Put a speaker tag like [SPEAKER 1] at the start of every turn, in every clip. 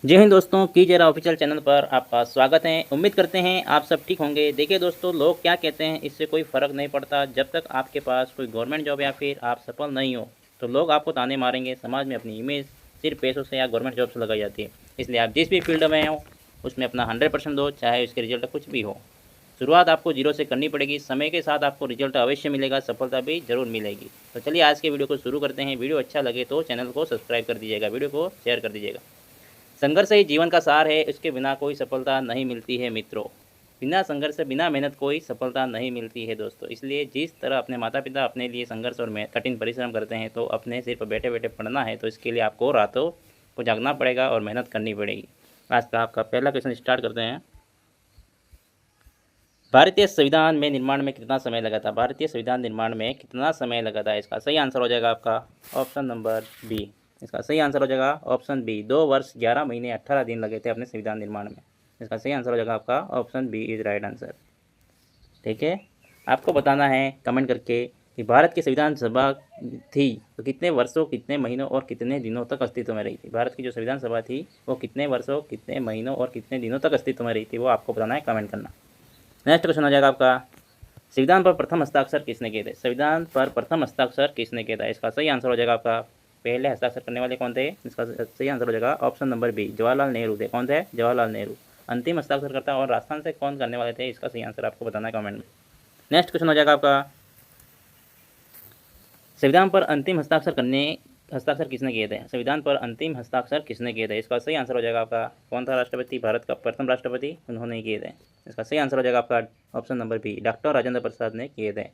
[SPEAKER 1] जय हिंद दोस्तों, की जरा ऑफिशियल चैनल पर आपका स्वागत है। उम्मीद करते हैं आप सब ठीक होंगे। देखिए दोस्तों, लोग क्या कहते हैं इससे कोई फ़र्क नहीं पड़ता। जब तक आपके पास कोई गवर्नमेंट जॉब या फिर आप सफल नहीं हो तो लोग आपको ताने मारेंगे। समाज में अपनी इमेज सिर्फ पैसों से या गवर्नमेंट जॉब से लगाई जाती है। इसलिए आप जिस भी फील्ड में हो उसमें अपना 100% दो, चाहे उसके रिजल्ट कुछ भी हो। शुरुआत आपको जीरो से करनी पड़ेगी। समय के साथ आपको रिजल्ट अवश्य मिलेगा, सफलता भी जरूर मिलेगी। तो चलिए आज के वीडियो को शुरू करते हैं। वीडियो अच्छा लगे तो चैनल को सब्सक्राइब कर दीजिएगा, वीडियो को शेयर कर दीजिएगा। संघर्ष ही जीवन का सार है, इसके बिना कोई सफलता नहीं मिलती है मित्रों। बिना संघर्ष बिना मेहनत कोई सफलता नहीं मिलती है दोस्तों। इसलिए जिस तरह अपने माता पिता अपने लिए संघर्ष और कठिन परिश्रम करते हैं, तो अपने सिर्फ बैठे बैठे पढ़ना है तो इसके लिए आपको रातों को जागना पड़ेगा और मेहनत करनी पड़ेगी। आज का आपका पहला क्वेश्चन स्टार्ट करते हैं। भारतीय संविधान में निर्माण में कितना समय लगा था? भारतीय संविधान निर्माण में कितना समय लगा था? इसका सही आंसर हो जाएगा आपका ऑप्शन नंबर बी। इसका सही आंसर हो जाएगा ऑप्शन बी। 2 वर्ष 11 महीने 18 दिन लगे थे अपने संविधान निर्माण में। इसका सही आंसर हो जाएगा आपका option B is right answer. ठीक है, आपको बताना है कमेंट करके कि भारत की संविधान सभा थी तो कितने वर्षों, कितने महीनों और कितने दिनों तक अस्तित्व में रही थी। भारत की जो संविधान सभा थी वो कितने वर्षों, कितने महीनों और कितने दिनों तक अस्तित्व में रही थी, वो आपको बताना है, कमेंट करना। नेक्स्ट क्वेश्चन हो जाएगा आपका, संविधान पर प्रथम हस्ताक्षर किसने किए थे? संविधान पर प्रथम हस्ताक्षर किसने किया था? इसका सही आंसर हो जाएगा आपका, पहले हस्ताक्षर करने वाले कौन थे? इसका सही आंसर हो जाएगा option number B, Jawaharlal Nehru थे। कौन थे? जवाहरलाल नेहरू। अंतिम हस्ताक्षर करता और राजस्थान से कौन करने वाले थे? इसका सही आंसर आपको बताना है कमेंट में। नेक्स्ट क्वेश्चन हो जाएगा आपका, संविधान पर अंतिम हस्ताक्षर किसने किए थे? संविधान पर अंतिम हस्ताक्षर किसने किए थे? इसका सही आंसर हो जाएगा आपका, कौन था राष्ट्रपति? भारत का प्रथम राष्ट्रपति, उन्होंने किए थे। इसका सही आंसर हो जाएगा आपका option number B, doctor Rajendra Prasad ने किए थे।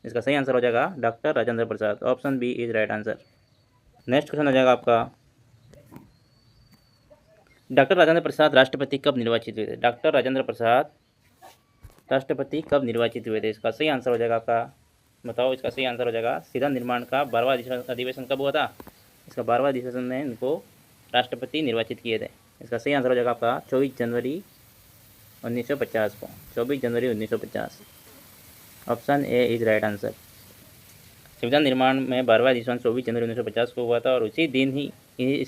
[SPEAKER 1] इसका सही आंसर हो जाएगा doctor Rajendra Prasad. Option B is right answer. Next question हो जाएगा आपका, डॉक्टर राजेंद्र प्रसाद राष्ट्रपति कब निर्वाचित हुए थे? डॉक्टर राजेंद्र प्रसाद राष्ट्रपति कब निर्वाचित हुए थे? इसका सही आंसर हो जाएगा आपका, बताओ। इसका सही आंसर हो जाएगा, संविधान निर्माण का 12वां अधिवेशन कब हुआ था? इसका 12वां अधिवेशन में इनको राष्ट्रपति निर्वाचित किए थे। इसका सही आंसर हो जाएगा आपका 24 जनवरी 1950 को। 24 जनवरी 1950। Option A is right answer. संविधान निर्माण में 12वां अधिवेशन 24 जनवरी 1950 को हुआ था और इसी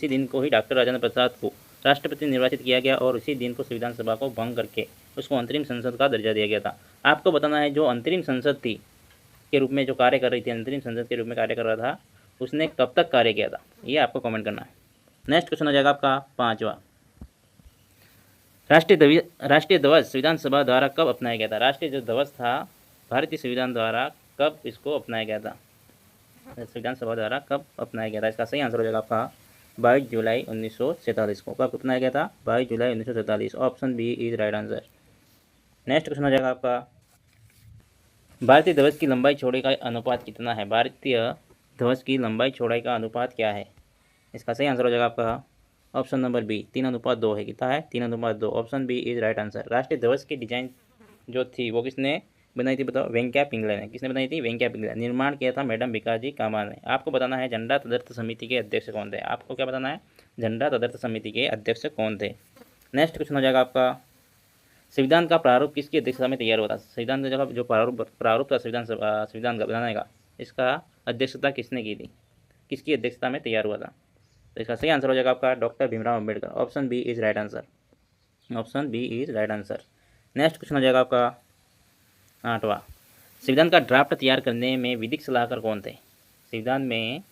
[SPEAKER 1] दिन को ही डॉक्टर राजेंद्र प्रसाद को राष्ट्रपति निर्वाचित किया गया और उसी दिन को संविधान सभा को भंग करके उसको अंतरिम संसद का दर्जा दिया गया था। आपको बताना है, जो अंतरिम संसद थी के रूप में जो कार्य कर रही थी, अंतरिम संसद के रूप में कार्य कर रहा था, उसने कब तक कार्य किया था, ये आपको कमेंट करना है। नेक्स्ट क्वेश्चन हो जाएगा आपका 5वां, राष्ट्रीय ध्वज संविधान सभा द्वारा कब अपनाया गया था? राष्ट्रीय जो ध्वज था भारतीय संविधान द्वारा कब इसको अपनाया गया था? संविधान सभा द्वारा कब अपनाया गया था? इसका सही आंसर हो जाएगा आपका 22 जुलाई 1947 को। कब अपनाया गया था? 22 जुलाई 1947। Option B is right answer. Next question हो जाएगा आपका, भारतीय ध्वज की लंबाई चौड़ाई का अनुपात कितना है? भारतीय ध्वज की लंबाई चौड़ाई का अनुपात क्या है? इसका सही आंसर हो जाएगा आपका ऑप्शन नंबर बी, 3:2 है। कितना है? 3:2। Option B is right answer. राष्ट्रीय ध्वज की डिजाइन जो थी वो किसने बनाई थी, बताओ? वेंकैया पिंगले ने। किसने बनाई थी? वेंकैया पिंगले। निर्माण किया था मैडम भिकाजी कामा ने। आपको बताना है झंडा तदर्थ समिति के अध्यक्ष कौन थे? आपको क्या बताना है? झंडा तदर्थ समिति के अध्यक्ष कौन थे? नेक्स्ट क्वेश्चन हो जाएगा आपका, संविधान का प्रारूप किसकी अध्यक्षता में तैयार हुआ था? संविधान का जो प्रारूप था संविधान का बनाने का, इसका अध्यक्षता किसने की थी? किसकी अध्यक्षता में तैयार हुआ था? तो इसका सही आंसर हो जाएगा आपका doctor Bhimrao Ambedkar. Option B is right answer. Option B is right answer. Next question हो जाएगा आपका 8वां, संविधान का ड्राफ्ट तैयार करने में विधिक सलाहकार कौन थे? संविधान में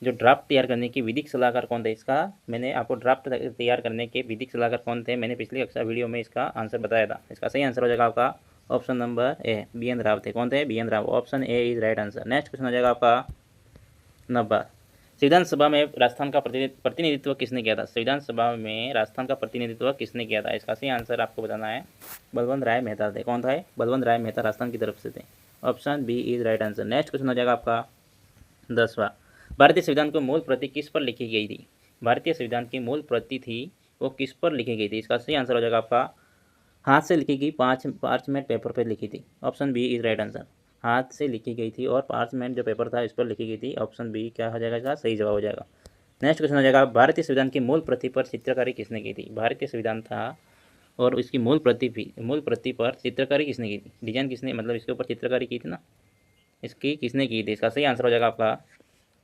[SPEAKER 1] जो ड्राफ्ट तैयार करने की विधिक सलाहकार कौन थे? इसका मैंने आपको ड्राफ्ट तैयार करने के विधिक सलाहकार कौन थे, मैंने पिछली कक्षा वीडियो में इसका आंसर बताया था। इसका सही आंसर हो जाएगा आपका option number A, B N Rao थे। कौन थे? B N Rao. Option A is right answer. Next question हो जाएगा आपका 90, संविधान सभा में राजस्थान का प्रतिनिधित्व किसने किया था? संविधान सभा में राजस्थान का प्रतिनिधित्व किसने किया था? इसका सही आंसर आपको बताना है, बलवंत राय मेहता थे। कौन था? बलवंत राय मेहता राजस्थान की तरफ से थे। Option B is right answer. Next question हो जाएगा आपका 10वां, भारतीय संविधान को मूल प्रति किस पर लिखी गई थी? भारतीय संविधान की मूल प्रति थी वो किस पर लिखी गई थी? इसका सही आंसर हो जाएगा आपका, हाथ से लिखी गई पार्चमेंट पेपर पर लिखी थी। Option B is right answer. हाथ से लिखी गई थी और पार्चमेंट जो पेपर था इस पर लिखी गई थी। ऑप्शन बी क्या हो जाएगा? इसका सही जवाब हो जाएगा। नेक्स्ट क्वेश्चन हो जाएगा, भारतीय संविधान की मूल प्रति पर चित्रकारी किसने की थी? भारतीय संविधान था और इसकी मूल प्रति पर चित्रकारी किसने की थी? डिजाइन किसने, मतलब इसके ऊपर चित्रकारी की थी ना, इसकी किसने की थी? इसका सही आंसर हो जाएगा आपका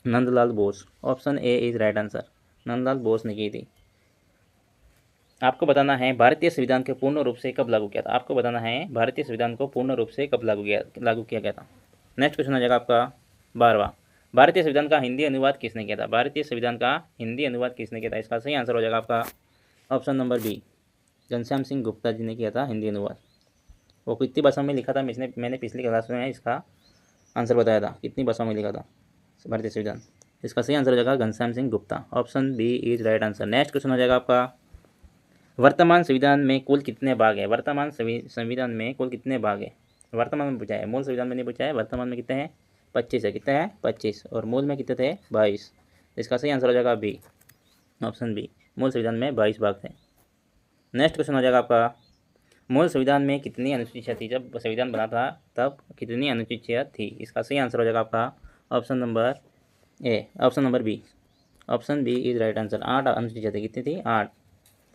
[SPEAKER 1] Nandlal Bose. Option A is right answer. Nandlal Bose ने की थी। आपको बताना है भारतीय संविधान को पूर्ण रूप से कब लागू किया था। आपको बताना है भारतीय संविधान को पूर्ण रूप से कब लागू किया गया था। नेक्स्ट क्वेश्चन हो जाएगा आपका 12वां। भारतीय संविधान का हिंदी अनुवाद किसने किया था। भारतीय संविधान का हिंदी अनुवाद किसने किया था। इसका सही आंसर हो जाएगा आपका option number B, Ghanshyam Singh Gupta ji ने किया था हिंदी अनुवाद। वो कितनी भाषा में लिखा था मैंने पिछली क्लास में इसका आंसर बताया था, कितनी भाषाओं में लिखा था भारतीय संविधान। इसका सही आंसर हो जाएगा Ghanshyam Singh Gupta. Option B is right answer. Next question हो जाएगा आपका वर्तमान संविधान में कुल कितने भाग है। वर्तमान संविधान में कुल कितने भाग है। वर्तमान में पूछा है, मूल संविधान में नहीं पूछा है। वर्तमान में कितने हैं 25 है। कितने हैं 25 और मूल में कितने थे 22। इसका सही आंसर हो जाएगा बी, ऑप्शन बी, मूल संविधान में 22 भाग थे। नेक्स्ट क्वेश्चन हो जाएगा आपका मूल संविधान में कितनी अनुसूचियाँ थी। जब संविधान बना था तब कितनी अनुसूचियाँ थी। इसका सही आंसर हो जाएगा आपका option number A, option number B, option B is right answer. 8 अनुसूचियाँ थी। कितनी थी 8।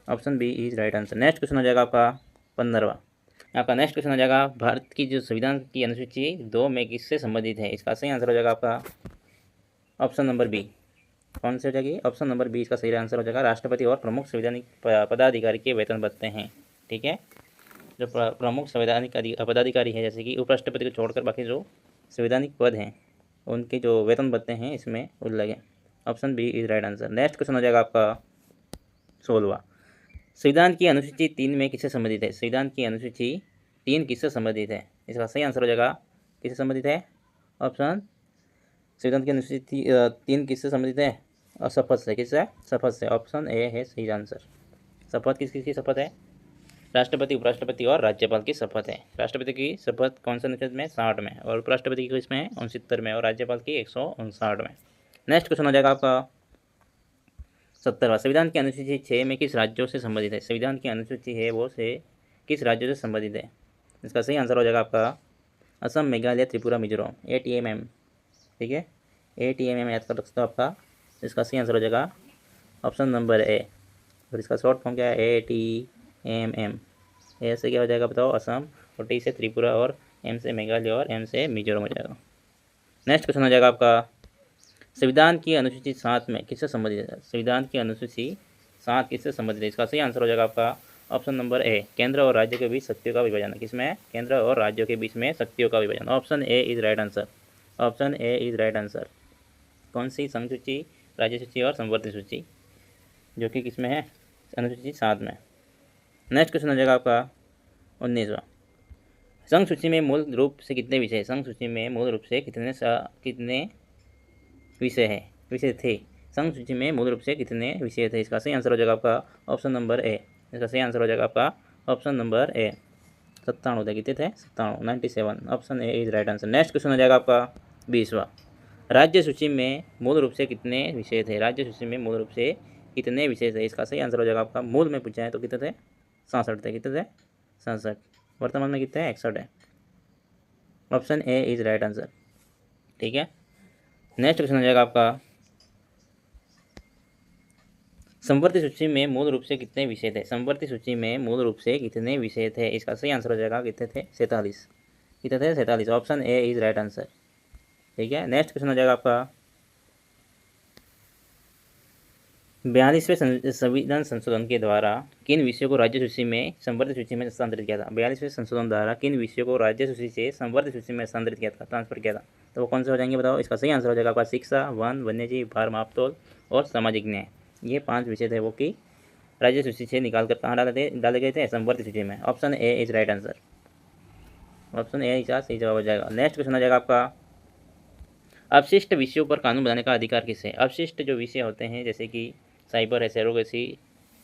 [SPEAKER 1] Option B is right answer. Next question हो जाएगा आपका 15वां। आपका नेक्स्ट क्वेश्चन हो जाएगा भारत की जो संविधान की अनुसूची 2 में किससे संबंधित है। इसका सही आंसर हो जाएगा आपका ऑप्शन नंबर बी। कौन सी हो जाएगी ऑप्शन नंबर बी। इसका सही आंसर हो जाएगा राष्ट्रपति और प्रमुख संवैधानिक पदाधिकारी के वेतन भत्ते हैं। ठीक है, जो प्रमुख संवैधानिक पदाधिकारी है जैसे कि उपराष्ट्रपति को छोड़कर बाकी जो संवैधानिक पद हैं उनके जो वेतन भत्ते हैं इसमें उल्लेख है। Option B is right answer. Next question हो जाएगा आपका 16वां। संविधान की अनुसूची 3 में किससे संबंधित है। संविधान की अनुसूची 3 किससे संबंधित है। इसका सही आंसर हो जाएगा किससे संबंधित है। ऑप्शन संविधान की अनुसूची 3 किससे संबंधित है। शपथ से। किससे, शपथ से। ऑप्शन ए है सही आंसर। शपथ किस किसकी शपथ है। राष्ट्रपति, उपराष्ट्रपति और राज्यपाल की शपथ है। राष्ट्रपति की शपथ कौन से अनुच्छेद में 60 में और उपराष्ट्रपति की इसमें 69 में और राज्यपाल की 159 में। नेक्स्ट क्वेश्चन हो जाएगा आपका 17वां। संविधान की अनुसूची 6 में किस राज्यों से संबंधित है। संविधान की अनुसूची है वो से किस राज्यों से संबंधित है। इसका सही आंसर हो जाएगा आपका असम, मेघालय, त्रिपुरा, मिजोरम। ATMM। ठीक है, ATMM याद कर सकते हो आपका। इसका सही आंसर हो जाएगा ऑप्शन नंबर ए और इसका शॉर्ट फॉर्म क्या है ATMM। ए से क्या हो जाएगा बताओ असम और टी से त्रिपुरा और M से मेघालय और M से मिजोरम हो जाएगा। नेक्स्ट क्वेश्चन हो जाएगा आपका संविधान की अनुसूची 7 में किससे संबंधित है। संविधान की अनुसूची 7 किससे संबंधित है। इसका सही आंसर हो जाएगा आपका ऑप्शन नंबर ए, केंद्र और राज्य के बीच शक्तियों का विभाजन। किसमें, केंद्र और राज्यों के बीच में शक्तियों का विभाजन। Option A is right answer. Option A is right answer. कौन सी, संघ सूची, राज्य सूची और संवर्ती सूची, जो कि किसमें है अनुसूची 7 में। नेक्स्ट क्वेश्चन हो जाएगा आपका 19वां। संघ सूची में मूल रूप से कितने विषय। संघ सूची में मूल रूप से कितने विषय थे। संघ सूची में मूल रूप से कितने विषय थे। इसका सही आंसर हो जाएगा आपका ऑप्शन नंबर ए। इसका सही आंसर हो जाएगा आपका ऑप्शन नंबर ए 97 थे। कितने थे 97। Option A is right answer. Next question हो जाएगा आपका 20वां। राज्य सूची में मूल रूप से कितने विषय थे। राज्य सूची में मूल रूप से कितने विषय थे। इसका सही आंसर हो जाएगा आपका मूल में पूछा है तो कितने थे 67 थे। कितने थे 67। वर्तमान में कितने 61 है। Option A is right answer. ठीक है, नेक्स्ट क्वेश्चन हो जाएगा आपका संवर्ती सूची में मूल रूप से कितने विषय थे। संवर्ती सूची में मूल रूप से कितने विषय थे। इसका सही आंसर हो जाएगा कितने थे 47। कितने थे 47। Option A is right answer. ठीक है, नेक्स्ट क्वेश्चन हो जाएगा आपका 42वें संविधान संशोधन के द्वारा किन विषयों को राज्य सूची में संवर्ती सूची में स्थानांतरित किया था। 42वें संशोधन द्वारा किन विषयों को राज्य सूची से संवर्ती सूची में स्थानांतरित किया था, ट्रांसफर किया था। तो वो कौन से हो जाएंगे बताओ। इसका सही आंसर हो जाएगा आपका शिक्षा, वन, वन्यजीव, भार मापतोल और सामाजिक न्याय। ये 5 विषय थे वो कि राज्य सूची से निकाल कर कहाँ डाले गए थे संवर्ती सूची में। Option A is right answer. Option A इसका सही जवाब हो जाएगा। नेक्स्ट क्वेश्चन हो जाएगा आपका अवशिष्ट विषयों पर कानून बनाने का अधिकार किससे। अवशिष्ट जो विषय होते हैं जैसे कि साइबर है, सरोगेसी,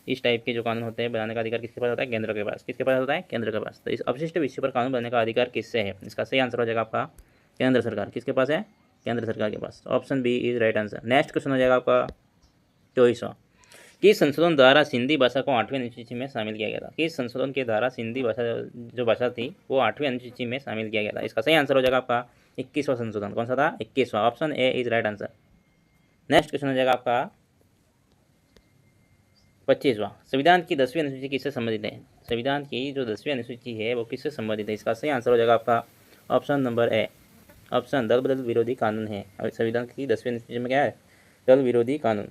[SPEAKER 1] इस टाइप के जो कानून होते हैं बनाने का अधिकार किसके पास होता है, केंद्र के पास। किसके पास होता है, केंद्र के पास। तो इस अवशिष्ट विषय पर कानून बनाने का अधिकार किससे है। इसका सही आंसर हो जाएगा आपका केंद्र सरकार। किसके पास है, केंद्र सरकार के पास। Option B is right answer. Next question हो जाएगा आपका 24वां। किस संशोधन द्वारा सिंधी भाषा को 8वीं अनुसूची में शामिल किया गया था। किस संशोधन के द्वारा सिंधी भाषा जो भाषा थी वो 8वीं अनुसूची में शामिल किया गया था। इसका सही आंसर हो जाएगा आपका 21वां संशोधन। कौन सा था, 21वां। Option A is right answer. Next question हो जाएगा आपका 25वां। संविधान की 10वीं अनुसूची किससे संबंधित है। संविधान की जो 10वीं अनुसूची है वो किससे संबंधित है। इसका सही आंसर हो जाएगा आपका ऑप्शन नंबर ए, ऑप्शन दल बदल विरोधी कानून है। और संविधान की 10वीं अनुसूची में क्या है, दल विरोधी कानून।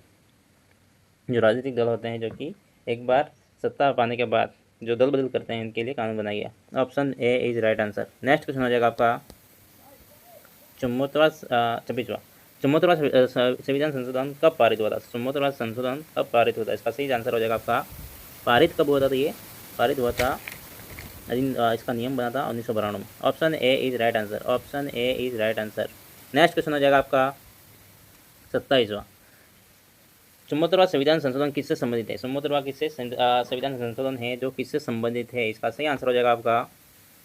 [SPEAKER 1] जो राजनीतिक दल होते हैं जो कि एक बार सत्ता पाने के बाद जो दल बदल करते हैं इनके लिए कानून बनाया गया। Option A is right answer. Next question हो जाएगा आपका 26वां संविधान संशोधन कब पारित हुआ था? 74वां संशोधन कब पारित हुआ था? इसका सही आंसर हो जाएगा आपका पारित कब हुआ था? तो ये पारित हुआ था, इसका नियम बना था 1992 में। Option A is right answer. Option A is right answer. Next question हो जाएगा आपका 27वां 74वां संविधान संशोधन किससे संबंधित है? 74वां किससे संविधान संशोधन है जो किससे संबंधित है? इसका सही आंसर हो जाएगा आपका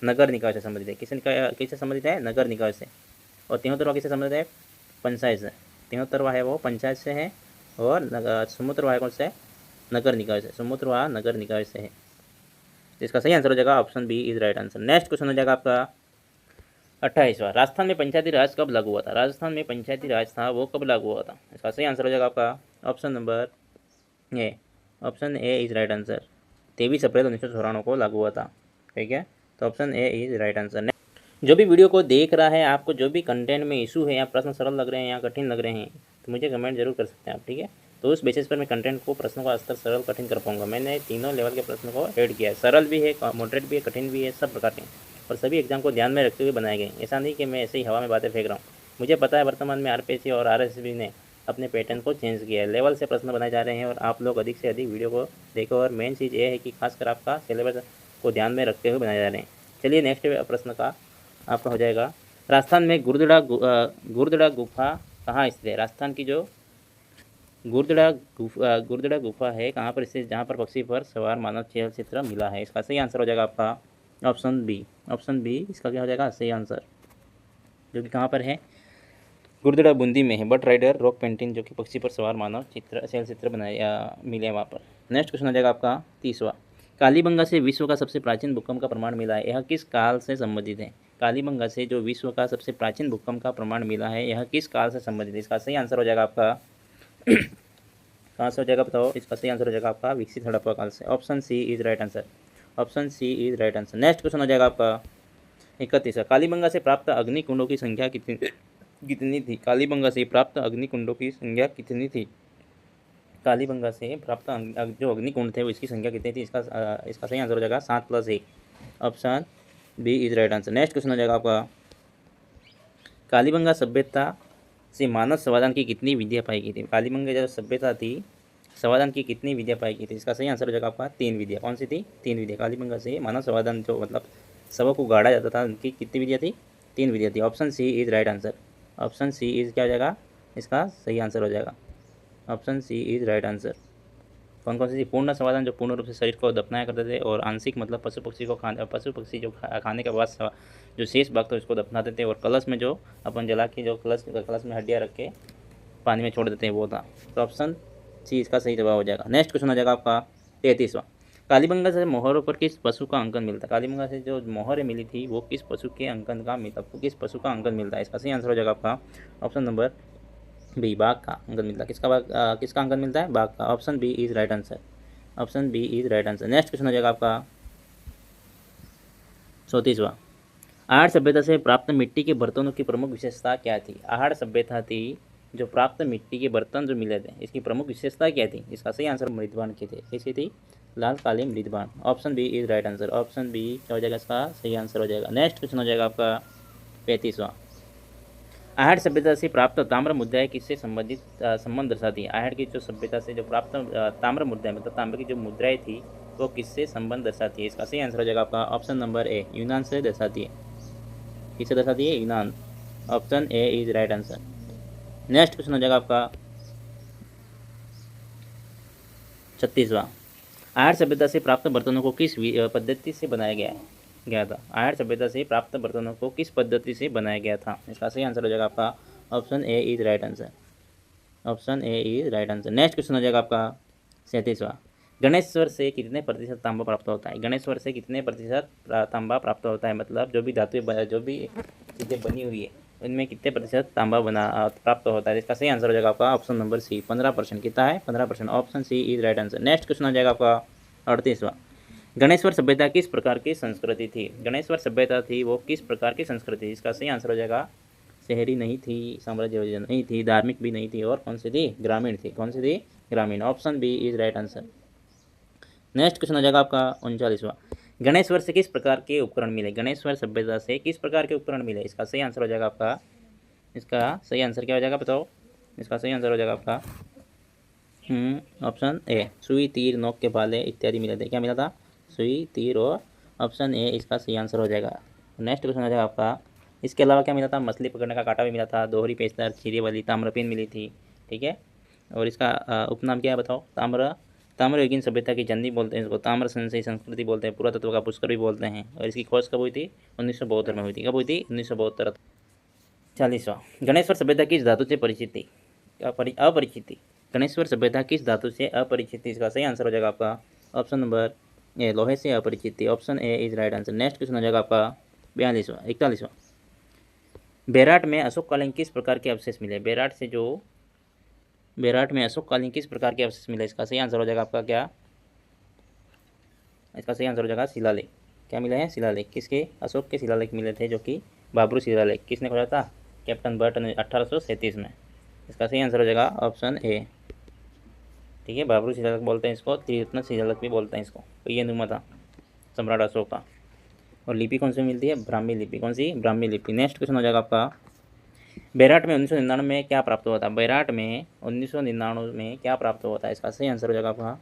[SPEAKER 1] नगर निकाय से संबंधित है। किससे संबंधित है? नगर निकाय से। और 73वां किससे संबंधित है? पंचायत से। 73वां है वो पंचायत से है, और 74वां है कौन से? नगर निकाय से। 74वां नगर निकाय से है। इसका सही आंसर हो जाएगा option B is right answer. Next question हो जाएगा आपका 28वां राजस्थान में पंचायती राज कब लागू हुआ था? राजस्थान में पंचायती राज था वो कब लागू हुआ था? इसका सही आंसर हो जाएगा आपका option number A. Option A is right answer. 23 अप्रैल 1994 को लागू हुआ था। ठीक है, तो option A is right answer. जो भी वीडियो को देख रहा है, आपको जो भी कंटेंट में इशू है या प्रश्न सरल लग रहे हैं या कठिन लग रहे हैं, तो मुझे कमेंट जरूर कर सकते हैं आप। ठीक है, तो उस बेसिस पर मैं कंटेंट को, प्रश्नों का स्तर सरल कठिन कर पाऊंगा। मैंने तीनों लेवल के प्रश्नों को ऐड किया है, सरल भी है, मॉडरेट भी है, कठिन भी है, सब प्रकार के, और सभी एग्जाम को ध्यान में रखते हुए बनाए गए। ऐसा नहीं कि मैं ऐसे ही हवा में बातें फेंक रहा हूँ। मुझे पता है वर्तमान में आरपीएससी और आरएसबी ने अपने पैटर्न को चेंज किया है, लेवल से प्रश्न बनाए जा रहे हैं, और आप लोग अधिक से अधिक वीडियो को देखो। और मेन चीज़ ये है कि खासकर आपका सिलेबस को ध्यान में रखते हुए बनाए जा रहे हैं। चलिए नेक्स्ट प्रश्न का आपका हो जाएगा, राजस्थान में गुरुदड़ा गुफा कहाँ स्थित है? राजस्थान की जो गुरुदड़ा गुफा है कहाँ पर स्थित? जहाँ पर पक्षी पर सवार मानव छेल चित्र मिला है। इसका सही आंसर हो जाएगा आपका ऑप्शन बी। ऑप्शन बी इसका क्या हो जाएगा सही आंसर, जो कि कहाँ पर है? गुरुदड़ा बूंदी में है। बट राइडर रॉक पेंटिंग जो कि पक्षी पर सवार मानव छेल चित्र बनाया मिले वहाँ पर। नेक्स्ट क्वेश्चन हो जाएगा आपका 30वां, कालीबंगा से विश्व का सबसे प्राचीन भूकंप का प्रमाण मिला है, यह किस काल से संबंधित है? कालीबंगा से जो विश्व का सबसे प्राचीन भूकंप का प्रमाण मिला है, यह किस काल से संबंधित है? इसका सही आंसर हो जाएगा आपका कहाँ से हो जाएगा बताओ? इसका सही आंसर हो जाएगा आपका विकसित हड़प्पा काल से। Option C is right answer. Option C is right answer. Next question हो जाएगा आपका 31वां, कालीबंगा से प्राप्त अग्निकुंडों की संख्या कितनी थी? कालीबंगा से प्राप्त अग्निकुंडों की संख्या कितनी थी? कालीबंगा से प्राप्त जो अग्निकुंड थे वो इसकी संख्या कितनी थी? इसका सही आंसर हो जाएगा 7+1। Option B is right answer. Next question हो जाएगा आपका, कालीबंगा सभ्यता से मानव समाधान की कितनी विधियाँ पाई गई थी? कालीबंगा जो सभ्यता थी, समाधान की कितनी विधियाँ पाई गई थी? इसका सही आंसर हो जाएगा आपका 3 विधियाँ। कौन सी थी? 3 विधियाँ। कालीबंगा से मानव समाधान जो मतलब सबक को गाड़ा जाता था, उनकी कितनी विधियाँ थी? 3 विधियाँ थी। Option C is right answer. Option C is क्या हो जाएगा? इसका सही आंसर हो जाएगा option C is right answer. कौन कौन सी थी? पूर्ण समाधान जो पूर्ण रूप से शरीर को दफनाया करते थे, और आंशिक मतलब पशु पक्षी जो खाने के बाद जो शेष भाग तो इसको दफनाते थे, और कलश में जो अपन जला के जो कलश में हड्डियाँ रख के पानी में छोड़ देते हैं वो था। तो ऑप्शन सी इसका सही जवाब हो जाएगा। नेक्स्ट क्वेश्चन हो जाएगा आपका 33वां, कालीबंगा से मोहरों पर किस पशु का अंकन मिलता है? कालीबंगा से जो मोहरें मिली थी वो किस पशु के अंकन का किस पशु का अंकन मिलता है? इसका सही आंसर हो जाएगा आपका ऑप्शन नंबर बी, बाघ का अंकन मिलता है। किसका अंकन मिलता है? बाघ का। Option B is right answer. Option B is right answer. Next question हो जाएगा आपका 34वां, आहड़ सभ्यता से प्राप्त मिट्टी के बर्तनों की प्रमुख विशेषता क्या थी? आहड़ सभ्यता थी जो प्राप्त मिट्टी के बर्तन जो मिले थे, इसकी प्रमुख विशेषता क्या थी? इसका सही आंसर मृदबान की थी। कैसी थी? लाल काली मृदबान। Option B is right answer. Option B क्या हो जाएगा? इसका सही आंसर हो जाएगा। नेक्स्ट क्वेश्चन हो जाएगा आपका 35वां, आहड़ सभ्यता से प्राप्त ताम्र मुद्राएं किससे संबंधित संबंध दर्शाती है? आहड़ की जो सभ्यता से जो प्राप्त ताम्र मुद्राएं मतलब तांबे की जो मुद्राएं थी वो किससे संबंध दर्शाती है? इसका सही आंसर हो जाएगा आपका ऑप्शन नंबर ए, यूनान से दर्शाती है। किससे दर्शाती है? यूनान। Option A is right answer. Next question हो जाएगा आपका 36वां, आहड़ सभ्यता से प्राप्त बर्तनों को किस पद्धति से बनाया गया था? आहड़ सभ्यता से प्राप्त बर्तनों को किस पद्धति से बनाया गया था? इसका सही आंसर हो जाएगा आपका option A is right answer. Option A is right answer. Next question हो जाएगा आपका 37वां, गणेश्वर से कितने प्रतिशत तांबा प्राप्त होता है? गणेश्वर से कितने प्रतिशत तांबा प्राप्त होता है? मतलब जो भी धातु जो भी चीज़ें बनी हुई है उनमें कितने प्रतिशत तांबा प्राप्त होता है? इसका सही आंसर हो जाएगा आपका ऑप्शन नंबर सी, 15%। कितना है? 15%। Option C is right answer. Next question हो जाएगा आपका 38वां, गणेश्वर सभ्यता किस प्रकार की संस्कृति थी? गणेश्वर सभ्यता थी वो किस प्रकार की संस्कृति? इसका सही आंसर हो जाएगा शहरी नहीं थी, साम्राज्यवादी नहीं थी, धार्मिक भी नहीं थी, और कौन सी थी? ग्रामीण थी। कौन सी थी? ग्रामीण। Option B is right answer. Next question हो जाएगा आपका 39वां। गणेश्वर से किस प्रकार के उपकरण मिले? गणेश्वर सभ्यता से किस प्रकार के उपकरण मिले? इसका सही आंसर हो जाएगा आपका, इसका सही आंसर क्या हो जाएगा बताओ? इसका सही आंसर हो जाएगा आपका ऑप्शन ए, सुई तीर नोक के भाले इत्यादि मिले थे। क्या मिला था? सुई तीर, और ऑप्शन ए इसका सही आंसर हो जाएगा। नेक्स्ट क्वेश्चन हो जाएगा आपका, इसके अलावा क्या मिला था? मछली पकड़ने का कांटा भी मिला था, दोहरी पेचदार छीरे वाली ताम्रपेन मिली थी, ठीक है। और इसका उपनाम क्या है बताओ? ताम्रयुगीन सभ्यता की जननी बोलते हैं इसको, ताम्र संशयी संस्कृति बोलते हैं, पुरातत्व का पुष्कर भी बोलते हैं। और इसकी खोज कब हुई थी? 1972 में हुई थी। कब हुई थी? 1972। 40वां, गणेश्वर सभ्यता किस धातु से परिचित थी? अपरिचित थी। गणेश्वर सभ्यता किस धातु से अपरिचित थी? इसका सही आंसर हो जाएगा आपका ऑप्शन नंबर ए, लोहे से अपरिचित थी। Option A is right answer. Next question हो जाएगा आपका 41वां। बेराट में अशोककालीन किस प्रकार के अवशेष मिले? बेराट में अशोककालीन किस प्रकार के अवशेष मिले? इसका सही आंसर हो जाएगा आपका क्या? इसका सही आंसर हो जाएगा शिलालेख। क्या मिले हैं? शिलालेख। किसके? अशोक के शिलालेख मिले थे, जो कि बाबरू शिलालेख। किसने खोजा था? कैप्टन बर्ट ने 1837 में। इसका सही आंसर हो जाएगा ऑप्शन ए, ठीक है। बाबरू शिलालेख बोलते हैं इसको, त्रिरत्न शिलालेख भी बोलते हैं इसको। तो ये नुमा था सम्राट अशोक का। और लिपि कौन सी मिलती है? ब्राह्मी लिपि। कौन सी? ब्राह्मी लिपि। नेक्स्ट क्वेश्चन हो जाएगा आपका, बेराट में 1999 में क्या प्राप्त हुआ था? बेराट में 1999 में क्या प्राप्त हुआ था? इसका सही आंसर हो जाएगा आपका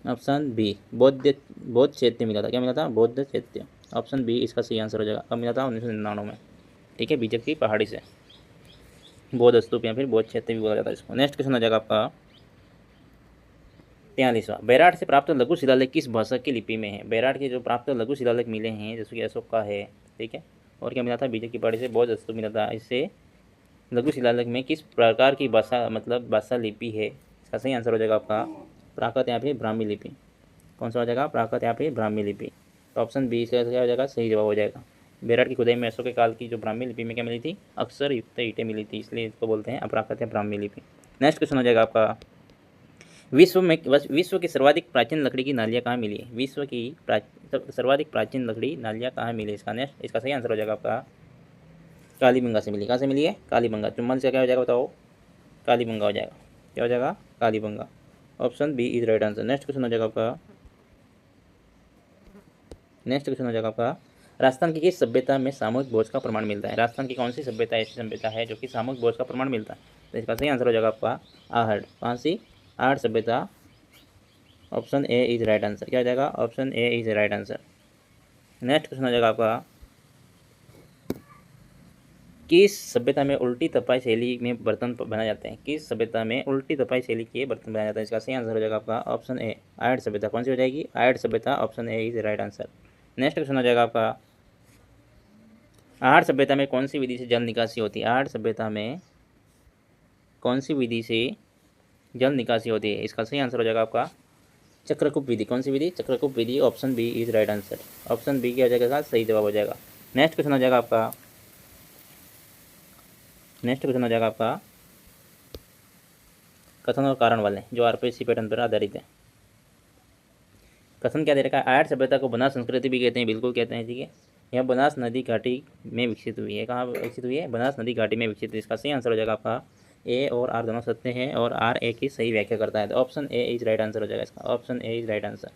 [SPEAKER 1] ऑप्शन बी, बौद्ध चैत्य मिला था। क्या मिला था? बौद्ध चैत्य। ऑप्शन बी इसका सही आंसर हो जाएगा। कब मिला था? 1999 में, ठीक है। बीजेपी की पहाड़ी से बौद्ध स्तूप या फिर बौद्ध चैत्य भी बोला जाता है इसको। नेक्स्ट क्वेश्चन हो जाएगा आपका 43वां, बेराट से प्राप्त लघु शिलालेख किस भाषा की लिपि में है? बेराट के जो प्राप्त लघु शिलालेख मिले हैं, जैसे कि अशोक का है, ठीक है। और क्या मिला था? बीजेपी की पहाड़ी से बौद्ध स्तूप मिला था। इससे लघु शिलालेख में किस प्रकार की भाषा, मतलब भाषा लिपि है? इसका सही आंसर हो जाएगा आपका प्राकृत या फिर ब्राह्मी लिपि। कौन सा हो जाएगा? प्राकृत या फिर ब्राह्मी लिपि। तो ऑप्शन बी इसका क्या हो जाएगा? सही जवाब हो जाएगा। बेराट की खुदाई में अशोक के काल की जो ब्राह्मी लिपि में क्या मिली थी? अक्षर युक्त ईंटें मिली थी, इसलिए इसको बोलते हैं अप्राकृत या ब्राह्मी लिपि। नेक्स्ट क्वेश्चन हो जाएगा आपका, विश्व की सर्वाधिक प्राचीन लकड़ी की नालियाँ कहाँ मिली है? विश्व की सर्वाधिक प्राचीन लकड़ी नालियाँ कहाँ मिली? इसका सही आंसर हो जाएगा आपका कालीबंगा से मिली। कहाँ से मिली है? कालीबंगा। चुम्बन से क्या हो जाएगा बताओ? कालीबंगा हो जाएगा। क्या हो जाएगा? Kalibanga. Option B is right answer. Next question हो जाएगा आपका, राजस्थान की किस सभ्यता में सामूहिक भोज का प्रमाण मिलता है? राजस्थान की कौन सी सभ्यता ऐसी सभ्यता है जो कि सामूहिक भोज का प्रमाण मिलता है? तो इसका सही आंसर हो जाएगा आपका आहड़। कौन सी? आहड़ सभ्यता। Option A is right answer. क्या हो जाएगा? Option A is right answer. Next question हो जाएगा आपका, किस सभ्यता में उल्टी तपाई शैली में बर्तन बनाए जाते हैं? किस सभ्यता में उल्टी तपाई शैली के बर्तन बनाए जाते हैं? इसका सही आंसर हो जाएगा आपका ऑप्शन ए, आयड सभ्यता। कौन सी हो जाएगी? आयड सभ्यता। Option A is right answer. Next question हो जाएगा आपका, आहड़ सभ्यता में कौन सी विधि से जल निकासी होती है? आहड़ सभ्यता में कौन सी विधि से जल निकासी होती है? इसका सही आंसर हो जाएगा आपका चक्रकूप विधि। कौन सी विधि? चक्रकूप विधि। Option B is right answer. Option B क्या हो जाएगा? सही जवाब हो जाएगा। नेक्स्ट क्वेश्चन हो जाएगा आपका, कथन और कारण वाले, जो आरपीएससी पैटर्न पर आधारित है। कथन क्या दे रखा है? आयड सभ्यता को बनास संस्कृति भी कहते हैं, बिल्कुल कहते हैं, ठीक है। यह बनास नदी घाटी में विकसित हुई है। कहाँ विकसित हुई है? बनास नदी घाटी में विकसित हुई। इसका सही आंसर हो जाएगा आपका ए और आर दोनों सत्य हैं, और आर ए की सही व्याख्या करता है। तो option A is right answer हो जाएगा इसका। Option A is right answer.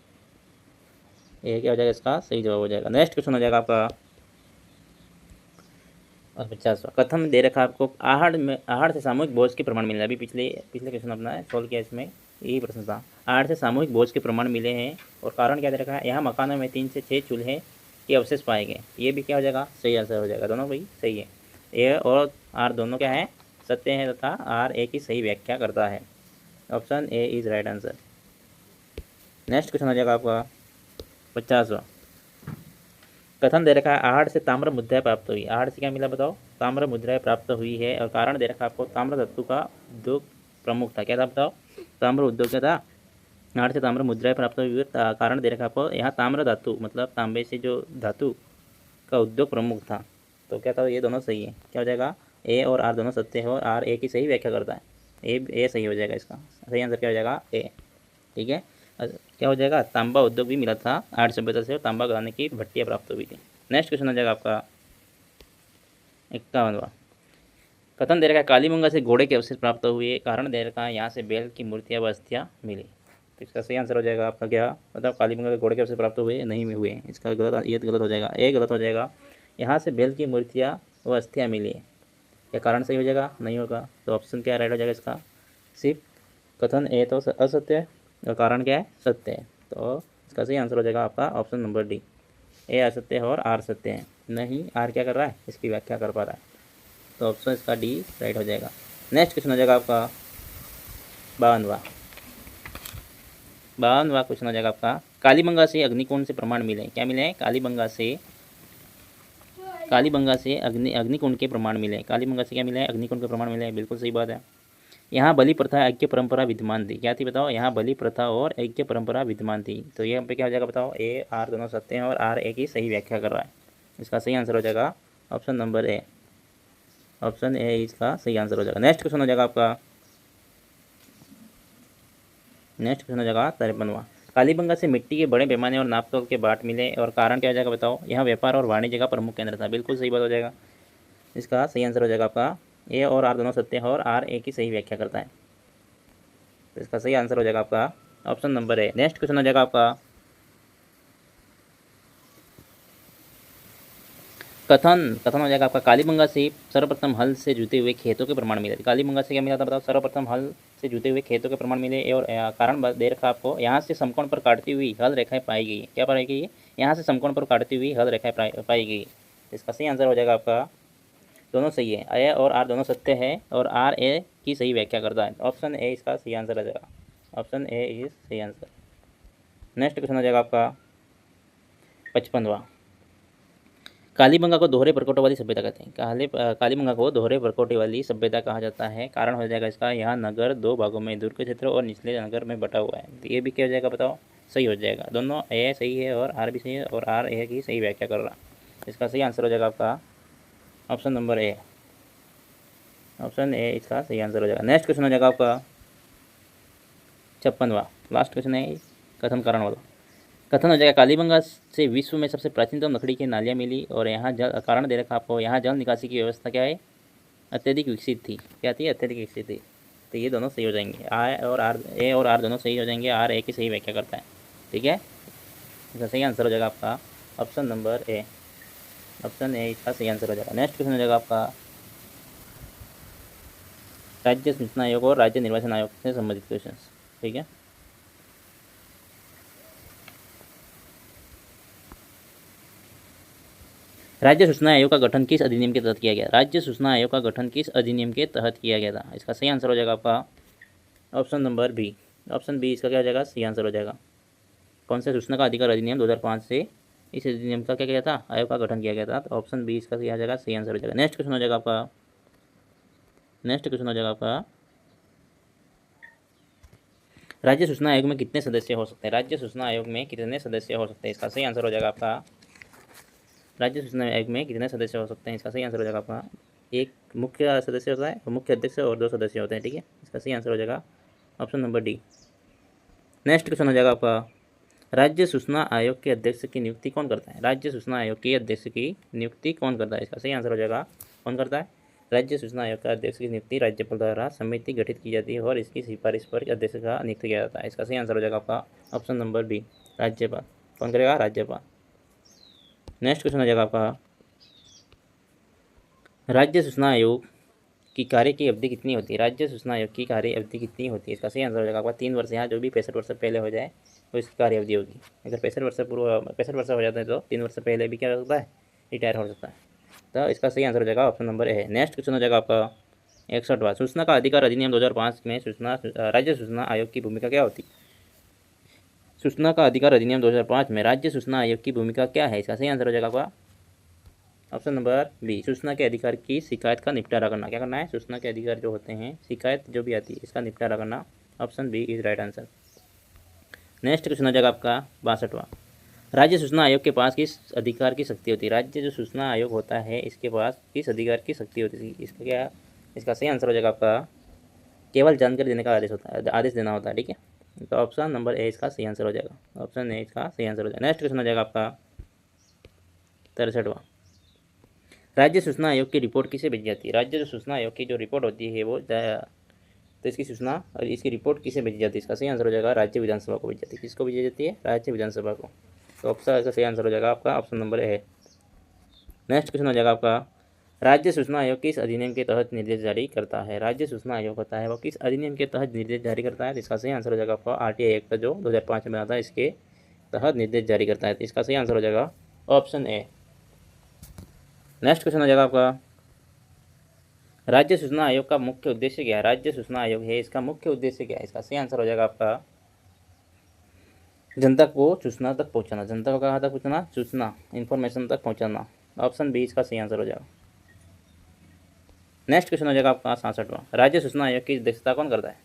[SPEAKER 1] A क्या हो जाएगा? इसका सही जवाब हो जाएगा। नेक्स्ट क्वेश्चन हो जाएगा आपका 50वां, कथन दे रखा आपको, आहड़ से सामूहिक भोज के प्रमाण मिले। अभी पिछले क्वेश्चन अपना सोल्व किया, इसमें यही प्रश्न था। आहड़ से सामूहिक भोज के प्रमाण मिले हैं, और कारण क्या दे रखा है? यहाँ मकानों में 3 से 6 चूल्हे के अवशेष पाए गए। ये भी क्या हो जाएगा? सही आंसर हो जाएगा। दोनों भाई सही है। ए और आर दोनों क्या है? सत्य है, तथा आर ए की सही व्याख्या करता है। Option A is right answer. Next question हो जाएगा आपका 50वां, कथन दे रखा है, आहड़ से ताम्र मुद्राएं प्राप्त हुई। आहड़ से क्या मिला बताओ? ताम्र मुद्राएं प्राप्त हुई है, और कारण दे रखा आपको, ताम्र धातु का उद्योग प्रमुख था। क्या था बताओ? ताम्र उद्योग क्या था? आहड़ से ताम्र मुद्राएं प्राप्त हुई, कारण दे रखा आपको, यहाँ ताम्र धातु मतलब तांबे से जो धातु का उद्योग प्रमुख था। तो क्या था? ये दोनों सही है। क्या हो जाएगा? ए और आर दोनों सत्य है, और आर ए की सही व्याख्या करता है। ए सही हो जाएगा। इसका सही आंसर क्या हो जाएगा? ए, ठीक है। क्या हो जाएगा? तांबा उद्योग भी मिला था आहड़ सभ्यता से, और तांबा गलाने की भट्टियाँ प्राप्त हुई थी। नेक्स्ट क्वेश्चन हो जाएगा आपका 51वां, कथन दे रखा है, कालीबंगा से घोड़े के अवशेष प्राप्त हुए। कारण दे रखा है, यहाँ से बैल की मूर्तियाँ व अस्थियाँ मिली। तो इसका सही आंसर हो जाएगा आपका क्या, मतलब कालीबंगा के घोड़े के अवशेष प्राप्त हुए नहीं हुए। इसका गलत, ये गलत हो जाएगा, ये गलत हो जाएगा। यहाँ से बैल की मूर्तियाँ व अस्थियाँ मिली, क्या कारण सही हो जाएगा, नहीं होगा। तो ऑप्शन क्या राइट हो जाएगा इसका, सिर्फ कथन ए तो असत्य है और कारण क्या है, सत्य है। तो इसका सही आंसर हो जाएगा आपका ऑप्शन नंबर डी, ए असत्य है और आर सत्य है। नहीं, आर क्या कर रहा है, इसकी व्याख्या कर पा रहा है। तो ऑप्शन इसका डी राइट हो जाएगा। नेक्स्ट क्वेश्चन हो जाएगा आपका 52वां क्वेश्चन हो जाएगा आपका, कालीबंगा से अग्निकुंड से प्रमाण मिले, क्या मिले हैं, कालीबंगा से अग्निकुंड के प्रमाण मिले। कालीबंगा से क्या मिला है, अग्निकुंड के प्रमाण मिले हैं, बिल्कुल सही बात है। यहाँ बलि प्रथा ऐक्य परंपरा विद्यमान थी, क्या थी बताओ, यहाँ बलि प्रथा और ऐक्य परंपरा विद्यमान थी। तो ये यहाँ पे क्या हो जाएगा बताओ, ए आर दोनों सत्य हैं और आर ए की सही व्याख्या कर रहा है। इसका सही आंसर हो जाएगा option number A, option A इसका सही आंसर हो जाएगा। नेक्स्ट क्वेश्चन हो जाएगा आपका, नेक्स्ट क्वेश्चन हो जाएगा 53वां, कालीबंगा से मिट्टी के बड़े पैमाने और नापतोल के बाट मिले और कारण क्या हो जाएगा बताओ, यहाँ व्यापार और वाणिज्य का प्रमुख केंद्र था, बिल्कुल सही बात हो जाएगा। इसका सही आंसर हो जाएगा आपका ए और आर दोनों सत्य है और आर ए की सही व्याख्या करता है। तो इसका सही आंसर हो जाएगा आपका ऑप्शन नंबर ए। नेक्स्ट क्वेश्चन हो जाएगा आपका, कथन हो जाएगा आपका, कालीबंगा से सर्वप्रथम हल से जुते हुए खेतों के प्रमाण मिले। कालीबंगा से क्या मिला था बताओ, सर्वप्रथम हल से जुते हुए खेतों के प्रमाण मिले और कारण दे रखा आपको, यहाँ से समकोण पर काटती हुई हल रेखाएं पाई गई, क्या पाई गई, यहाँ से समकोण पर काटती हुई हल रेखाएं पाई गई। इसका सही आंसर हो जाएगा आपका, दोनों सही है, ए और आर दोनों सत्य है और आर ए की सही व्याख्या करता है। ऑप्शन ए इसका सही आंसर हो जाएगा, ऑप्शन ए इज सही आंसर। नेक्स्ट क्वेश्चन हो जाएगा आपका 55वां, कालीबंगा को दोहरे प्रकोटे वाली सभ्यता कहते हैं। कालीबंगा को दोहरे प्रकोटे वाली सभ्यता कहा जाता है, कारण हो जाएगा इसका, यहाँ नगर दो भागों में दूर के क्षेत्र और निचले नगर में बटा हुआ है। तो ये भी क्या हो जाएगा बताओ, सही हो जाएगा, दोनों ए सही है और आर भी सही है और आर ए की सही व्याख्या कर रहा। इसका सही आंसर हो जाएगा आपका option number A, option A इसका सही आंसर हो जाएगा। नेक्स्ट क्वेश्चन हो जाएगा आपका 56वां, लास्ट क्वेश्चन है कथन कारण वाला। कथन हो जाएगा, कालीबंगा से विश्व में सबसे प्राचीनतम लकड़ी की नालियाँ मिली और यहाँ जल, कारण दे रखा आपको, यहाँ जल निकासी की व्यवस्था क्या है, अत्यधिक विकसित थी, क्या थी, अत्यधिक विकसित थी। तो ये दोनों सही हो जाएंगे, ए और आर दोनों सही हो जाएंगे, आर ए की सही व्याख्या करता है, ठीक है। इसका सही आंसर हो जाएगा आपका option number A, option A इसका सही आंसर हो जाएगा। नेक्स्ट क्वेश्चन हो जाएगा आपका, राज्य सूचना आयोग और राज्य निर्वाचन आयोग से संबंधित क्वेश्चन, ठीक है। राज्य सूचना आयोग का गठन किस अधिनियम के तहत किया गया, राज्य सूचना आयोग का गठन किस अधिनियम के तहत किया गया था। इसका सही आंसर हो जाएगा आपका option number B, option B इसका क्या हो जाएगा, सही आंसर हो जाएगा। कौन से सूचना का अधिकार अधिनियम 2005 से इस अधिनियम का क्या किया था, आयोग का गठन किया गया था। तो ऑप्शन बी इसका सही आ जाएगा, सही आंसर हो जाएगा। नेक्स्ट क्वेश्चन हो जाएगा आपका, नेक्स्ट क्वेश्चन हो जाएगा आपका, राज्य सूचना आयोग में कितने सदस्य हो सकते हैं, राज्य सूचना आयोग में कितने सदस्य हो सकते हैं। इसका सही आंसर हो जाएगा आपका, राज्य सूचना आयोग में कितने सदस्य हो सकते हैं। इसका सही आंसर हो जाएगा आपका, एक मुख्य सदस्य होता है, मुख्य अध्यक्ष और दो सदस्य होते हैं, ठीक है। इसका सही आंसर हो जाएगा option number D. Next question हो जाएगा आपका, राज्य सूचना आयोग के अध्यक्ष की नियुक्ति कौन करता है, राज्य सूचना आयोग के अध्यक्ष की नियुक्ति कौन करता है। इसका सही आंसर हो जाएगा, कौन करता है, राज्य सूचना आयोग का अध्यक्ष की नियुक्ति राज्यपाल द्वारा समिति गठित की जाती है और इसकी सिफारिश पर अध्यक्ष का नियुक्त किया जाता है। इसका सही आंसर हो जाएगा आपका ऑप्शन नंबर बी, राज्यपाल। कौन करेगा, राज्यपाल। नेक्स्ट क्वेश्चन हो जाएगा आपका, राज्य सूचना आयोग की कार्य की अवधि कितनी होती है, राज्य सूचना आयोग की कार्य अवधि कितनी होती है। इसका सही आंसर हो जाएगा आपका 3 वर्ष, यहाँ जो भी 65 वर्ष पहले हो जाए तो इसकी कार्य अवधि होगी। अगर 65 वर्ष हो जाते हैं तो 3 वर्ष पहले भी क्या हो सकता है, रिटायर हो सकता है। तो इसका सही आंसर हो जाएगा ऑप्शन नंबर ए है। नेक्स्ट क्वेश्चन हो जाएगा आपका 61वां, सूचना का अधिकार अधिनियम 2005 में राज्य सूचना आयोग की भूमिका क्या होती है। सूचना का अधिकार अधिनियम 2005 में राज्य सूचना आयोग की भूमिका क्या है। इसका सही आंसर हो जाएगा आपका ऑप्शन नंबर बी, सूचना के अधिकार की शिकायत का निपटारा करना। क्या करना है, सूचना के अधिकार जो होते हैं, शिकायत जो भी आती है, इसका निपटारा करना। Option B is right answer. Next question हो जाएगा आपका 62वां, राज्य सूचना आयोग के पास किस अधिकार की शक्ति होती है, राज्य जो सूचना आयोग होता है इसके पास किस अधिकार की शक्ति होती है। इसका क्या, इसका सही आंसर हो जाएगा आपका केवल जानकारी देने का आदेश होता है, आदेश देना होता है, ठीक है। तो ऑप्शन नंबर ए इसका सही आंसर हो जाएगा, ऑप्शन ए इसका सही आंसर हो जाएगा। नेक्स्ट क्वेश्चन हो जाएगा आपका 63वां, राज्य सूचना आयोग की रिपोर्ट किसे भेजी जाती है, राज्य जो सूचना आयोग की जो रिपोर्ट होती है वो तो इसकी सूचना और इसकी रिपोर्ट किसे भेजी जाती है? इसका सही आंसर हो जाएगा राज्य विधानसभा को भेजी जाती है। किसको भेजी जाती है? राज्य विधानसभा को। तो ऑप्शन इसका सही आंसर हो जाएगा आपका ऑप्शन नंबर ए। नेक्स्ट क्वेश्चन हो जाएगा आपका, राज्य सूचना आयोग किस अधिनियम के तहत निर्देश जारी करता है? राज्य सूचना आयोग होता है वो किस अधिनियम के तहत निर्देश जारी करता है? तो इसका सही आंसर हो जाएगा आपका आरटीआई एक्ट जो 2005 में बना था, इसके तहत निर्देश जारी करता है। तो इसका सही आंसर हो जाएगा ऑप्शन ए। नेक्स्ट क्वेश्चन हो जाएगा आपका, राज्य सूचना आयोग का मुख्य उद्देश्य क्या है? राज्य सूचना आयोग है, इसका मुख्य उद्देश्य क्या है? इसका सही आंसर हो जाएगा आपका जनता को सूचना तक पहुंचाना। जनता को कहाँ तक पहुंचाना? सूचना, इन्फॉर्मेशन तक पहुंचाना। ऑप्शन बी इसका सही आंसर हो जाएगा। नेक्स्ट क्वेश्चन हो जाएगा आपका 66वां, राज्य सूचना आयोग की अध्यक्षता कौन करता है?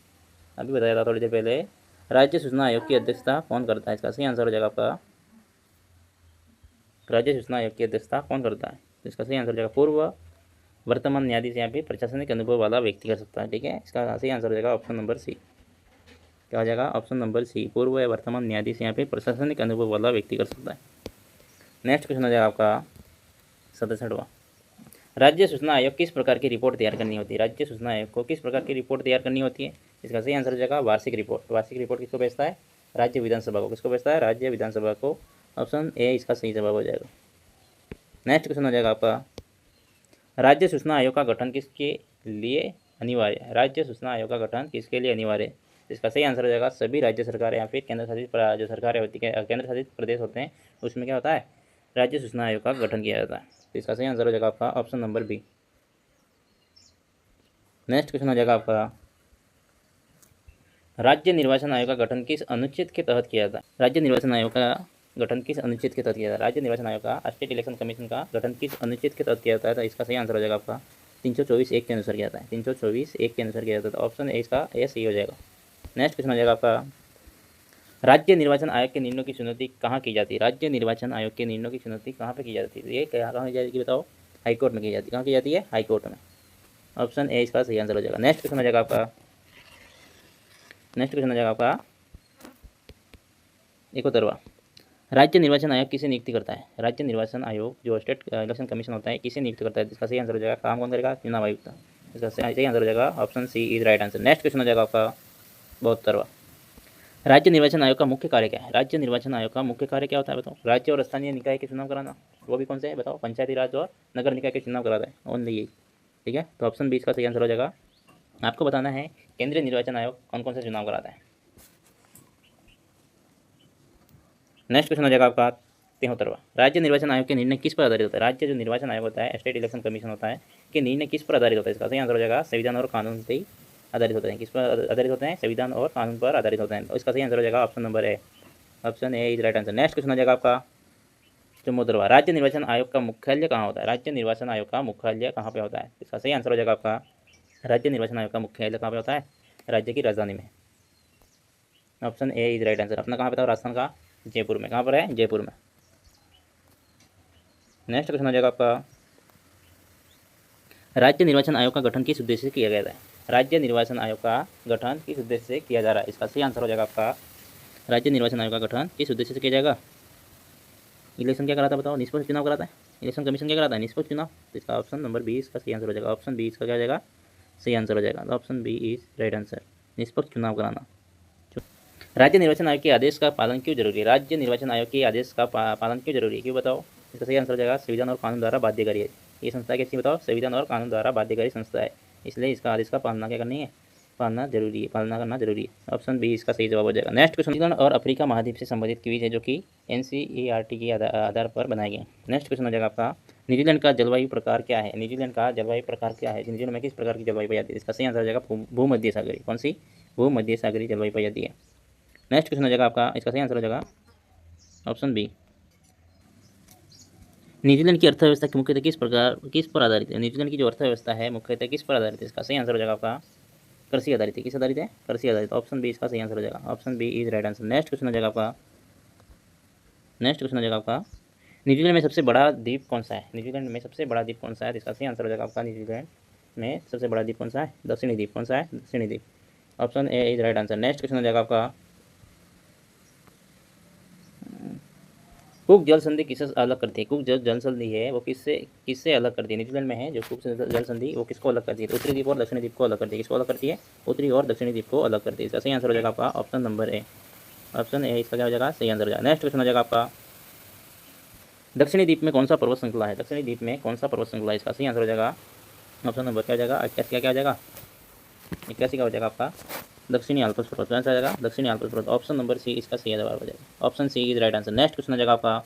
[SPEAKER 1] अभी बताया था थोड़ी देर पहले, राज्य सूचना आयोग की अध्यक्षता कौन करता है? इसका सही आंसर हो जाएगा आपका राज्य सूचना आयोग की अध्यक्षता कौन करता है? इसका सही आंसर हो जाएगा पूर्व वर्तमान न्यायाधीश या फिर प्रशासनिक अनुभव वाला व्यक्ति कर सकता है। ठीक है, इसका सही आंसर हो जाएगा ऑप्शन नंबर सी। क्या हो जाएगा? ऑप्शन नंबर सी, पूर्व या वर्तमान न्यायाधीश या फिर प्रशासनिक अनुभव वाला व्यक्ति कर सकता है। नेक्स्ट क्वेश्चन हो जाएगा आपका 67वां, राज्य सूचना आयोग किस प्रकार की रिपोर्ट तैयार करनी होती है? राज्य सूचना आयोग को किस प्रकार की रिपोर्ट तैयार करनी होती है? इसका सही आंसर हो जाएगा वार्षिक रिपोर्ट। वार्षिक रिपोर्ट किसको भेजता है? राज्य विधानसभा को। किसको भेजता है? राज्य विधानसभा को। ऑप्शन ए इसका सही जवाब हो जाएगा। नेक्स्ट क्वेश्चन हो जाएगा आपका, राज्य सूचना आयोग का गठन किसके लिए अनिवार्य है? राज्य सूचना आयोग का गठन किसके लिए अनिवार्य है? इसका सही आंसर हो जाएगा सभी राज्य सरकार या फिर केंद्र शासित जो सरकारें होती है, केंद्र शासित प्रदेश होते हैं, उसमें क्या होता है? राज्य सूचना आयोग का गठन किया जाता है। तो इसका सही आंसर हो जाएगा आपका option number B. Next question हो जाएगा आपका, राज्य निर्वाचन आयोग का गठन किस अनुच्छेद के तहत किया जाता है? राज्य निर्वाचन आयोग का गठन किस अनुच्छेद के तहत किया जाता है? राज्य निर्वाचन आयोग का स्टेट इलेक्शन कमीशन का गठन किस अनुच्छेद के तहत किया जाता है? तो इसका सही आंसर हो जाएगा आपका 324(1) के अनुसार किया जाता है। 324(1) के अनुसार किया जाता है। तो ऑप्शन ए इसका ए सही हो जाएगा। नेक्स्ट क्वेश्चन हो जाएगा आपका, राज्य निर्वाचन आयोग के निर्णयों की चुनौती कहाँ की जाती है? राज्य निर्वाचन आयोग के निर्णयों की चुनौती कहाँ पे की जाती है? ये कहाँ की जाती है बताओ? हाईकोर्ट में की जाती है। कहाँ की जाती है? हाईकोर्ट में। ऑप्शन ए इसका सही आंसर हो जाएगा। नेक्स्ट क्वेश्चन हो जाएगा आपका 71वां, राज्य निर्वाचन आयोग किसे नियुक्ति करता है? राज्य निर्वाचन आयोग जो स्टेट इलेक्शन कमीशन होता है किसे नियुक्त करता है? इसका सही आंसर हो जाएगा काम कौन करेगा? चुनाव आयुक्त। इसका सही आंसर हो जाएगा option C is right answer. Next question हो जाएगा आपका 72वां, राज्य निर्वाचन आयोग का मुख्य कार्य क्या है? राज्य निर्वाचन आयोग का मुख्य कार्य क्या होता है बताओ? राज्य और स्थानीय निकाय के चुनाव कराना। वो भी कौन से है बताओ? पंचायती राज और नगर निकाय के चुनाव कराता है ओनली यही। ठीक है, तो ऑप्शन बी इसका सही आंसर हो जाएगा। आपको बताना है केंद्रीय निर्वाचन आयोग कौन कौन से चुनाव कराता है। नेक्स्ट क्वेश्चन हो जाएगा आपका 73वां, राज्य निर्वाचन आयोग के निर्णय किस पर आधारित होता है? राज्य जो निर्वाचन आयोग होता है, स्टेट इलेक्शन कमीशन होता है, कि निर्णय किस पर आधारित होता है? इसका सही आंसर हो जाएगा संविधान और कानून से ही आधारित होते हैं। किस पर आधारित होते हैं? संविधान और कानून पर आधारित होते हैं। इसका सही आंसर हो जाएगा option number A. Option A is right answer. Next question हो जाएगा आपका 74वां, राज्य निर्वाचन आयोग का मुख्यालय कहाँ होता है? राज्य निर्वाचन आयोग का मुख्यालय कहाँ पे होता है? इसका सही आंसर हो जाएगा आपका राज्य निर्वाचन आयोग का मुख्यालय कहाँ पे होता है? राज्य की राजधानी में। Option A is right answer. अपना कहाँ पे था? राजस्थान का जयपुर में। कहाँ पर है? जयपुर में। नेक्स्ट क्वेश्चन हो जाएगा आपका, राज्य निर्वाचन आयोग का गठन किस उद्देश्य से किया गया है? राज्य निर्वाचन आयोग का गठन किस उद्देश्य से किया जा रहा है? इसका सही आंसर हो जाएगा आपका राज्य निर्वाचन आयोग का गठन किस उद्देश्य से किया जाएगा? इलेक्शन क्या कराता है बताओ? निष्पक्ष चुनाव कराता है। इलेक्शन कमीशन क्या कराता है? निष्पक्ष चुनाव। तो इसका ऑप्शन नंबर बी इसका सही आंसर हो जाएगा। ऑप्शन बी इसका क्या हो जाएगा? सही आंसर हो जाएगा। Option B is right answer, निष्पक्ष चुनाव कराना। राज्य निर्वाचन आयोग के आदेश का पालन क्यों जरूरी है? राज्य निर्वाचन आयोग के आदेश का पालन क्यों जरूरी है, क्यों बताओ? इसका सही आंसर हो जाएगा संविधान और कानून द्वारा बाध्यकारी है। ये संस्था कैसी बताओ? संविधान और कानून द्वारा बाध्यकारी संस्था है, इसलिए इसका आदेश का पालना क्या करनी है? पालना जरूरी है, पालना करना जरूरी है। ऑप्शन बी इसका सही जवाब हो जाएगा। नेक्स्ट क्वेश्चन, न्यूजीलैंड और अफ्रीका महाद्वीप से संबंधित क्विज है जो कि NCERT के आधार पर बनाए गए। नेक्स्ट क्वेश्चन हो जाएगा आपका, न्यूजीलैंड का जलवायु प्रकार क्या है? न्यूजीलैंड का जलवायु प्रकार क्या है? न्यूजीलैंड में किस प्रकार की जलवायु पाई जाती है? इसका सही आंसर हो जाएगा भूमध्य सागरी। कौन सी? भूमध्य सागरी जलवायु पाई जाती है। नेक्स्ट क्वेश्चन हो जाएगा आपका, इसका सही आंसर हो जाएगा ऑप्शन बी। न्यूजीलैंड की अर्थव्यवस्था की मुख्यतः किस पर आधारित है? न्यूजीलैंड की जो अर्थव्यवस्था है मुख्यतः किस पर आधारित है? इसका सही आंसर हो जाएगा आपका कृषि आधारित है। किस आधारित है? कृषि आधारित। ऑप्शन बी इसका सही आंसर हो जाएगा। Option B is right answer. Next question हो जाएगा आपका न्यूजीलैंड में सबसे बड़ा द्वीप कौन सा है? न्यूजीलैंड में सबसे बड़ा द्वीप कौन सा है? इसका सही आंसर हो जाएगा आपका न्यूजीलैंड में सबसे बड़ा द्वीप कौन सा है? दक्षिणी द्वीप। कौन सा है? दक्षिणी द्वीप। Option A is right answer. Next question हो जाएगा आपका कुक जल संधि किससे अलग करती है? कुक जल संधि है वो किससे किससे अलग करती है? न्यूजीलैंड में है जो कुक जल संधि, वो किसको अलग करती है? तो उत्तरी द्वीप और दक्षिणी द्वीप को अलग करती है। किसको अलग करती है? उत्तरी और दक्षिणी द्वीप को अलग करती है। इसका सही आंसर हो जाएगा आपका option number A. Option A इसका क्या हो जाएगा? सही आंसर हो जाएगा। नेक्स्ट क्वेश्चन हो जाएगा आपका, दक्षिणी द्वीप में कौन सा पर्वत श्रृंखला है? दक्षिणी द्वीप में कौन सा पर्वत श्रृंखला है? इसका सही आंसर हो जाएगा ऑप्शन नंबर क्या हो जाएगा? 81 क्या हो जाएगा? 81 का हो जाएगा आपका दक्षिणी आल्प्स पर्वत। कौन सा जाएगा? दक्षिणी आल्प्स पर्वत। ऑप्शन नंबर सी इसका सही जवाब हो जाएगा। Option C is right answer. Next question हो जाएगा आपका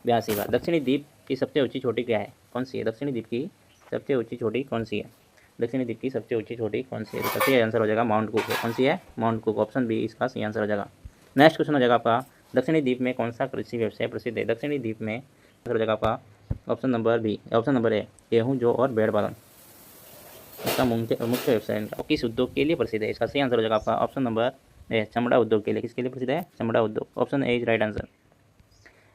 [SPEAKER 1] 82 बार। दक्षिणी द्वीप की सबसे ऊंची चोटी क्या है? कौन सी है? दक्षिणी द्वीप की सबसे ऊंची चोटी कौन सी है? दक्षिणी द्वीप की सबसे ऊंची चोटी कौन सी है? इसका सही आंसर हो जाएगा माउंट कुक है। कौन सी है? Mount cook. ऑप्शन बी इसका सही आंसर हो जाएगा। नेक्स्ट क्वेश्चन हो जाएगा आपका, दक्षिणी द्वीप में कौन सा कृषि व्यवसाय प्रसिद्ध है? दक्षिणी द्वीप में आंसर हो जाएगा आपका option number B, option number A, गेहूँ, जौ और भेड़ पालन। इसका मुख्य व्यवसाय इनका किस उद्योग के लिए प्रसिद्ध है? इसका सही आंसर हो जाएगा आपका ऑप्शन नंबर ए, चमड़ा उद्योग के लिए। किसके लिए प्रसिद्ध है? चमड़ा उद्योग। Option A is right answer.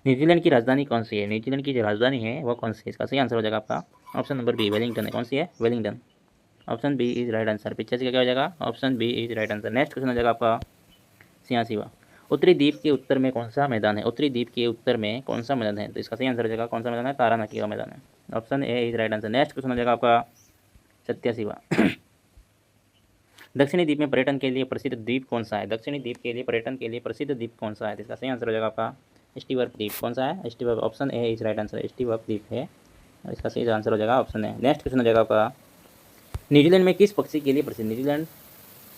[SPEAKER 1] New Zealand की राजधानी कौन सी है? न्यूजीलैंड की जो राजधानी है वो कौन सी है? इसका सही आंसर हो जाएगा आपका ऑप्शन नंबर बी, वेलिंगटन है। कौन सी है? Wellington. Option B is right answer. 85 का क्या हो जाएगा? Option B is right answer. Next question हो जाएगा आपका 86वां, उत्तरी द्वीप के उत्तर में कौन सा मैदान है? उत्तरी द्वीप के उत्तर में कौन सा मैदान है? तो इसका सही आंसर हो जाएगा कौन सा मैदान है? तारानाकी का मैदान है। Option A is right answer. Next question हो जाएगा आपका 87वां, दक्षिणी द्वीप में पर्यटन के लिए प्रसिद्ध द्वीप कौन सा है? दक्षिणी द्वीप के लिए पर्यटन के लिए प्रसिद्ध द्वीप कौन सा है? इसका सही आंसर हो जाएगा आपका स्टीवर्प द्वीप। कौन सा है? स्टीवर्प। Option A is right answer. स्टीवर्प द्वीप है, इसका सही आंसर हो जाएगा ऑप्शन ए। नेक्स्ट क्वेश्चन हो जाएगा आपका, न्यूजीलैंड में किस पक्षी के लिए प्रसिद्ध? न्यूजीलैंड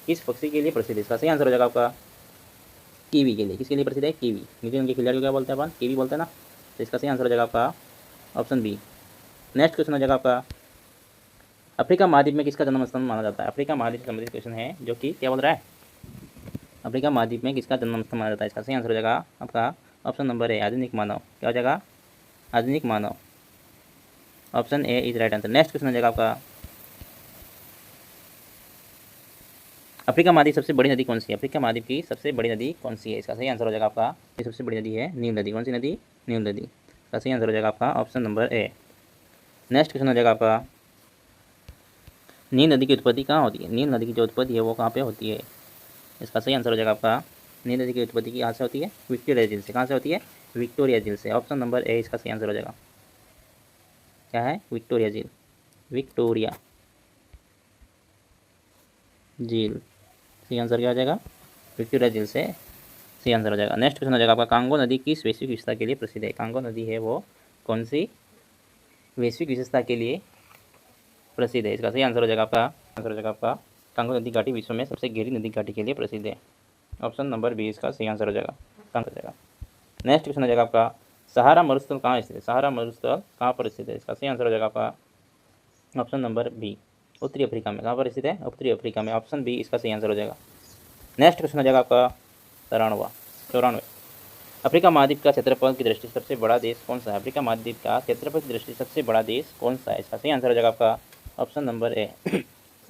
[SPEAKER 1] किस पक्षी के लिए प्रसिद्ध है? इसका सही आंसर हो जाएगा आपका कीवी के लिए। किसके लिए प्रसिद्ध है? कीवी। न्यूजीलैंड के खिलाड़ी को क्या बोलते हैं अपन? कीवी बोलते हैं ना। तो इसका सही आंसर हो जाएगा आपका ऑप्शन बी। नेक्स्ट क्वेश्चन हो जाएगा आपका, अफ्रीका महाद्वीप में किसका जन्म स्थान माना जाता है? अफ्रीका महाद्वीप संबंधित क्वेश्चन है जो कि क्या बोल रहा है? अफ्रीका महाद्वीप में किसका जन्म स्थान माना जाता है? इसका सही आंसर हो जाएगा आपका ऑप्शन नंबर ए, आधुनिक मानव। क्या हो जाएगा? आधुनिक मानव। Option A is right answer. Next question हो जाएगा आपका, अफ्रीका महाद्वीप सबसे बड़ी नदी कौन सी है? अफ्रीका महाद्वीप की सबसे बड़ी नदी कौन सी है? इसका सही आंसर हो जाएगा आपका, ये सबसे बड़ी नदी है नील नदी। कौन सी नदी? नील नदी। इसका सही आंसर हो जाएगा आपका ऑप्शन नंबर ए। नेक्स्ट क्वेश्चन हो जाएगा आपका, नील नदी की उत्पत्ति कहाँ होती है? नील नदी की जो उत्पत्ति है वो कहाँ पे होती है? इसका सही आंसर हो जाएगा आपका, नील नदी की उत्पत्ति कहाँ से होती है? विक्टोरिया झील से। कहाँ से होती है? विक्टोरिया झील से। ऑप्शन नंबर ए इसका सही आंसर हो जाएगा। क्या है? विक्टोरिया झील। विक्टोरिया झील सही आंसर क्या हो जाएगा? विक्टोरिया झील से सही आंसर हो जाएगा। नेक्स्ट क्वेश्चन हो जाएगा आपका, कांगो नदी किस वैश्विक विशेषता के लिए प्रसिद्ध है? कांगो नदी है वो कौन सी वैश्विक विशेषता के लिए प्रसिद्ध है? इसका सही आंसर हो जाएगा आपका, आंसर हो जाएगा आपका कांगो नदी घाटी विश्व में सबसे गहरी नदी घाटी के लिए प्रसिद्ध है। ऑप्शन नंबर बी इसका सही आंसर हो जाएगा, कांगो हो जाएगा। नेक्स्ट क्वेश्चन हो जाएगा आपका, सहारा मरुस्थल कहाँ स्थित है? सहारा मरुस्थल कहाँ पर स्थित है? इसका सही आंसर हो जाएगा आपका ऑप्शन नंबर बी, उत्तरी अफ्रीका में। कहाँ पर स्थित है? उत्तरी अफ्रीका में। ऑप्शन बी इसका सही आंसर हो जाएगा। नेक्स्ट क्वेश्चन हो जाएगा आपका 94, अफ्रीका महाद्वीप का क्षेत्रफल की दृष्टि सबसे बड़ा देश कौन सा है? अफ्रीका महाद्वीप का क्षेत्रफल की दृष्टि सबसे बड़ा देश कौन सा है? इसका सही आंसर हो जाएगा आपका ऑप्शन नंबर ए।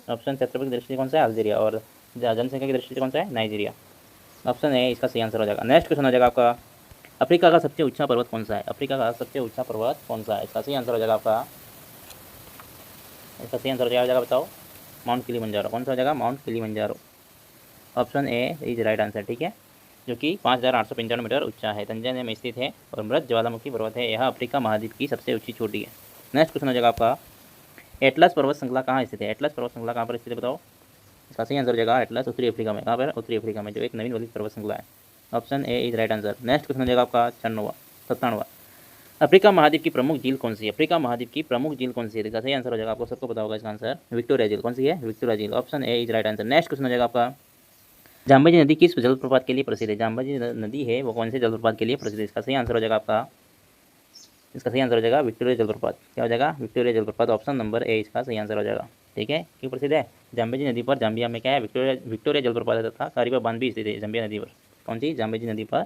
[SPEAKER 1] ऑप्शन क्षेत्रफल की दृष्टि कौन सा है? अल्जीरिया। और जनसंख्या की दृष्टि कौन सा है? नाइजीरिया। ऑप्शन ए इसका सही आंसर हो जाएगा। नेक्स्ट क्वेश्चन हो जाएगा आपका, अफ्रीका का सबसे ऊंचा पर्वत कौन सा है? अफ्रीका का सबसे ऊंचा पर्वत कौन सा है? इसका सही आंसर हो जाएगा आपका, इसका सही आंसर हो जाएगा बताओ, माउंट किलिमंजारो। कौन सा हो जाएगा? Mount Kilimanjaro. Option A is right answer. ठीक है, जो कि 5895 मीटर ऊंचा है, तंजानिया में स्थित है और मृत ज्वालामुखी पर्वत है। यह अफ्रीका महाद्वीप की सबसे ऊंची चोटी है। नेक्स्ट क्वेश्चन हो जाएगा आपका, एटलस पर्वत श्रृंखला कहाँ स्थित है? एटलस पर्वत श्रृंखला कहाँ पर स्थित है बताओ? इसका सही आंसर हो जाएगा एटलस उत्तरी अफ्रीका में। कहाँ पर? उत्तरी अफ्रीका में, जो एक नवीन वलित पर्वत श्रृंखला है। Option A is right answer. Next question हो जाएगा आपका 97वां, अफ्रीका महाद्वीप की प्रमुख झील कौन सी है? अफ्रीका महाद्वीप की प्रमुख झील कौन सी है? इसका सही आंसर हो जाएगा, आपको सबको पता होगा इसका आंसर, विक्टोरिया झील। कौन सी है? विक्टोरिया झील। Option A is right answer. Next question हो जाएगा आपका, जाम्बेजी नदी किस जलप्रपात के लिए प्रसिद्ध है? जाम्बेजी नदी है वो कौन से जलप्रपात के लिए प्रसिद्ध है? इसका सही आंसर हो जाएगा आपका, इसका सही आंसर हो जाएगा विक्टोरिया जलप्रपात। क्या हो जाएगा? विक्टोरिया जलप्रपात। ऑप्शन नंबर ए इसका सही आंसर हो जाएगा। ठीक है, क्यों प्रसिद्ध है? जाम्बेजी नदी पर जाम्बिया में क्या है? विक्टोरिया जलप्रपात तथा करीबा बांध भी स्थित है जाम्बिया नदी पर। कौन सी? जाम्बेजी नदी पर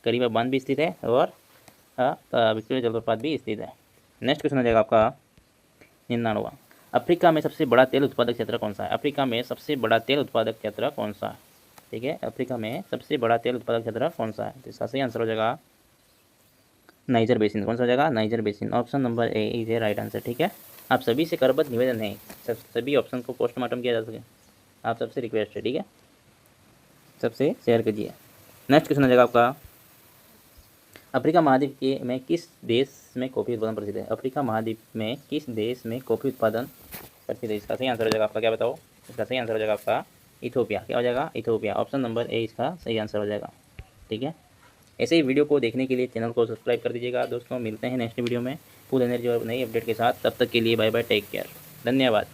[SPEAKER 1] करीबा बांध भी स्थित है और विक्टोरिया जलप्रपात भी स्थित है। नेक्स्ट क्वेश्चन हो जाएगा आपका 99वां, अफ्रीका में सबसे बड़ा तेल उत्पादक क्षेत्र कौन सा है? अफ्रीका में सबसे बड़ा तेल उत्पादक क्षेत्र कौन सा है? ठीक है, अफ्रीका में सबसे बड़ा तेल उत्पादक क्षेत्र कौन सा है? तो इसका सही आंसर हो जाएगा नाइजर बेसिन। कौन सा हो जाएगा? Niger basin. Option number A is a right answer. ठीक है, आप सभी से करबद्ध निवेदन है सभी ऑप्शन को पोस्टमार्टम किया जा सके, आप सबसे रिक्वेस्ट है। ठीक है, सबसे शेयर कीजिए। नेक्स्ट क्वेश्चन हो जाएगा आपका अफ्रीका महाद्वीप के में किस देश में कॉफ़ी उत्पादन प्रसिद्ध है? अफ्रीका महाद्वीप में किस देश में कॉफ़ी उत्पादन प्रसिद्ध है? इसका सही आंसर हो जाएगा आपका, क्या बताओ? इसका सही आंसर हो जाएगा आपका इथोपिया। क्या हो जाएगा? इथोपिया। ऑप्शन नंबर ए इसका सही आंसर हो जाएगा। ठीक है, ऐसे ही वीडियो को देखने के लिए चैनल को सब्सक्राइब कर दीजिएगा। दोस्तों मिलते हैं नेक्स्ट वीडियो में फुल एनर्जी और नई अपडेट के साथ। तब तक के लिए बाय बाय, टेक केयर, धन्यवाद।